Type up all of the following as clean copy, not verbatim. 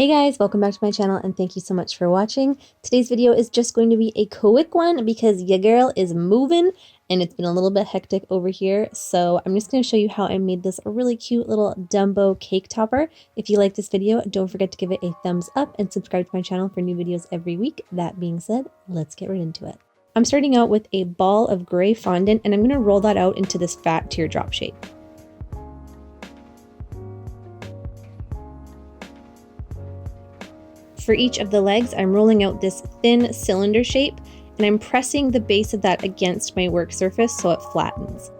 Hey guys, welcome back to my channel and thank you so much for watching. Today's video is just going to be a quick one because your girl is moving and it's been a little bit hectic over here. So I'm just going to show you how I made this really cute little Dumbo cake topper. If you like this video, don't forget to give it a thumbs up and subscribe to my channel for new videos every week. That being said, let's get right into it. I'm starting out with a ball of gray fondant and I'm going to roll that out into this fat teardrop shape. For each of the legs, I'm rolling out this thin cylinder shape and I'm pressing the base of that against my work surface so it flattens.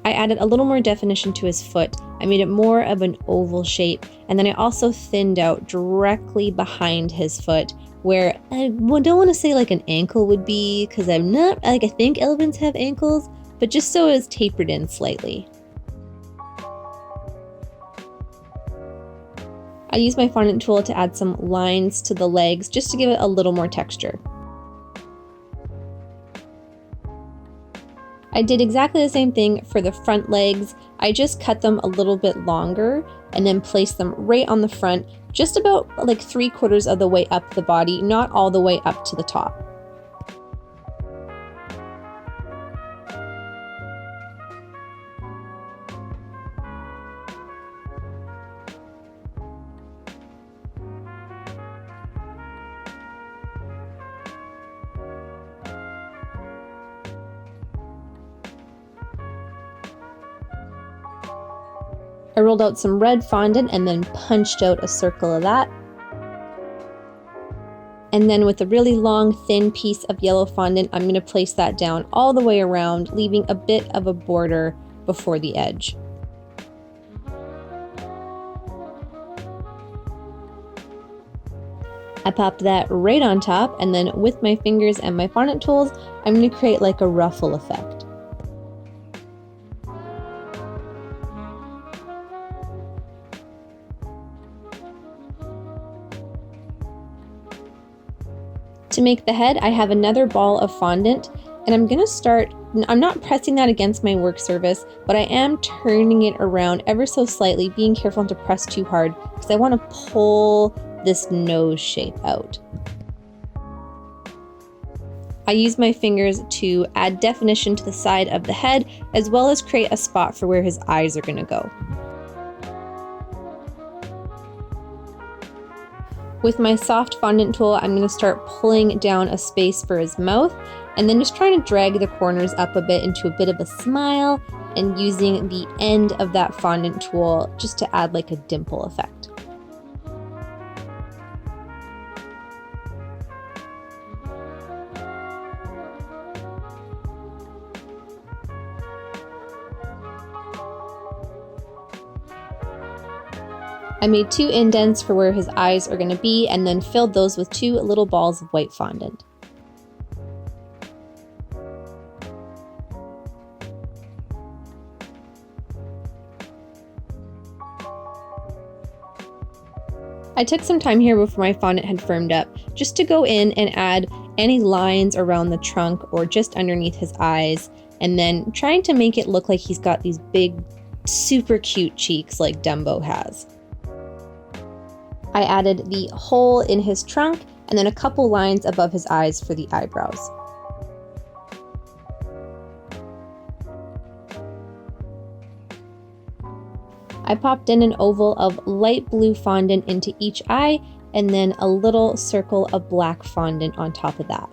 I added a little more definition to his foot. I made it more of an oval shape, and then I also thinned out directly behind his foot where I don't want to say like an ankle would be because I'm not, like, I think elephants have ankles, but just so it's tapered in slightly. I used my fondant tool to add some lines to the legs just to give it a little more texture. I did exactly the same thing for the front legs. I just cut them a little bit longer and then placed them right on the front, just about like 3/4 of the way up the body, not all the way up to the top. I rolled out some red fondant and then punched out a circle of that. And then with a really long, thin piece of yellow fondant, I'm going to place that down all the way around, leaving a bit of a border before the edge. I popped that right on top, and then with my fingers and my fondant tools, I'm going to create like a ruffle effect. To make the head, I have another ball of fondant and I'm going to start, I'm not pressing that against my work surface, but I am turning it around ever so slightly, being careful not to press too hard because I want to pull this nose shape out. I use my fingers to add definition to the side of the head as well as create a spot for where his eyes are going to go. With my soft fondant tool, I'm going to start pulling down a space for his mouth and then just trying to drag the corners up a bit into a bit of a smile and using the end of that fondant tool just to add like a dimple effect. I made 2 indents for where his eyes are going to be and then filled those with 2 little balls of white fondant. I took some time here before my fondant had firmed up just to go in and add any lines around the trunk or just underneath his eyes, and then trying to make it look like he's got these big, super cute cheeks like Dumbo has. I added the hole in his trunk and then a couple lines above his eyes for the eyebrows. I popped in an oval of light blue fondant into each eye and then a little circle of black fondant on top of that.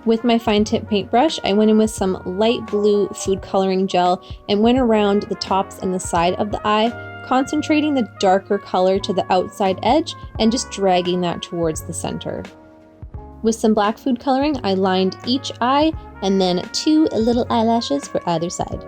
With my fine tip paintbrush, I went in with some light blue food coloring gel and went around the tops and the side of the eye, concentrating the darker color to the outside edge and just dragging that towards the center. With some black food coloring, I lined each eye and then 2 little eyelashes for either side.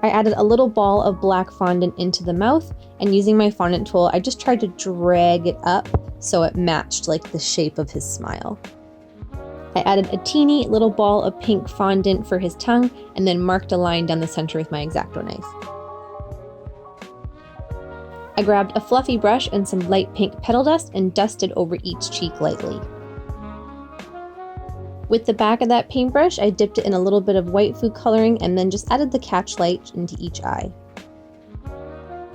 I added a little ball of black fondant into the mouth, and using my fondant tool, I just tried to drag it up so it matched like the shape of his smile. I added a teeny little ball of pink fondant for his tongue and then marked a line down the center with my X-Acto knife. I grabbed a fluffy brush and some light pink petal dust and dusted over each cheek lightly. With the back of that paintbrush, I dipped it in a little bit of white food coloring and then just added the catch light into each eye.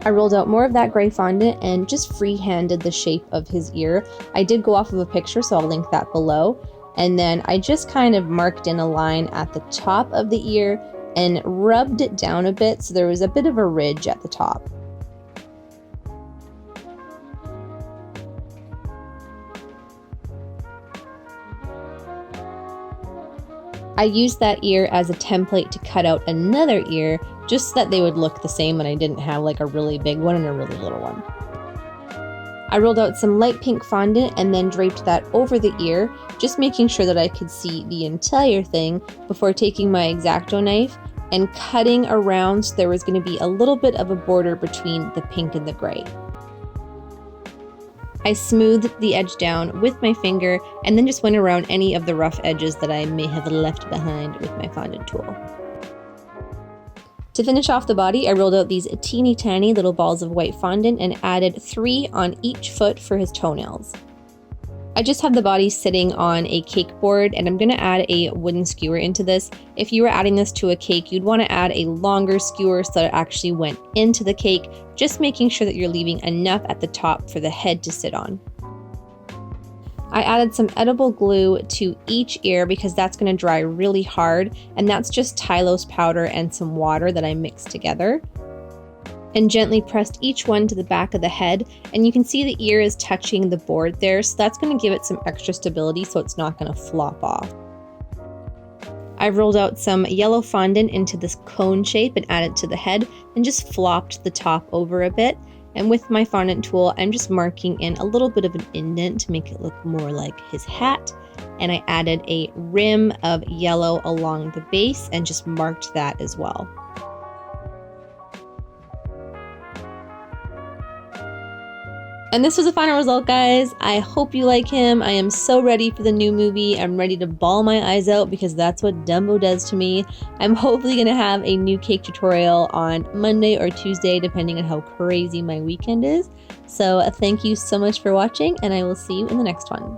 I rolled out more of that gray fondant and just free-handed the shape of his ear. I did go off of a picture, so I'll link that below. And then I just kind of marked in a line at the top of the ear and rubbed it down a bit so there was a bit of a ridge at the top. I used that ear as a template to cut out another ear just so that they would look the same and I didn't have like a really big one and a really little one. I rolled out some light pink fondant and then draped that over the ear, just making sure that I could see the entire thing before taking my X-Acto knife and cutting around so there was going to be a little bit of a border between the pink and the gray. I smoothed the edge down with my finger and then just went around any of the rough edges that I may have left behind with my fondant tool. To finish off the body, I rolled out these teeny tiny little balls of white fondant and added 3 on each foot for his toenails. I just have the body sitting on a cake board and I'm going to add a wooden skewer into this. If you were adding this to a cake, you'd want to add a longer skewer so that it actually went into the cake, just making sure that you're leaving enough at the top for the head to sit on. I added some edible glue to each ear because that's going to dry really hard, and that's just Tylose powder and some water that I mixed together. And gently pressed each one to the back of the head, and you can see the ear is touching the board there, so that's going to give it some extra stability so it's not going to flop off. I rolled out some yellow fondant into this cone shape and added to the head and just flopped the top over a bit. And with my fondant tool, I'm just marking in a little bit of an indent to make it look more like his hat. And I added a rim of yellow along the base and just marked that as well. And this was the final result, guys. I hope you like him. I am so ready for the new movie. I'm ready to bawl my eyes out because that's what Dumbo does to me. I'm hopefully gonna have a new cake tutorial on Monday or Tuesday, depending on how crazy my weekend is. So thank you so much for watching, and I will see you in the next one.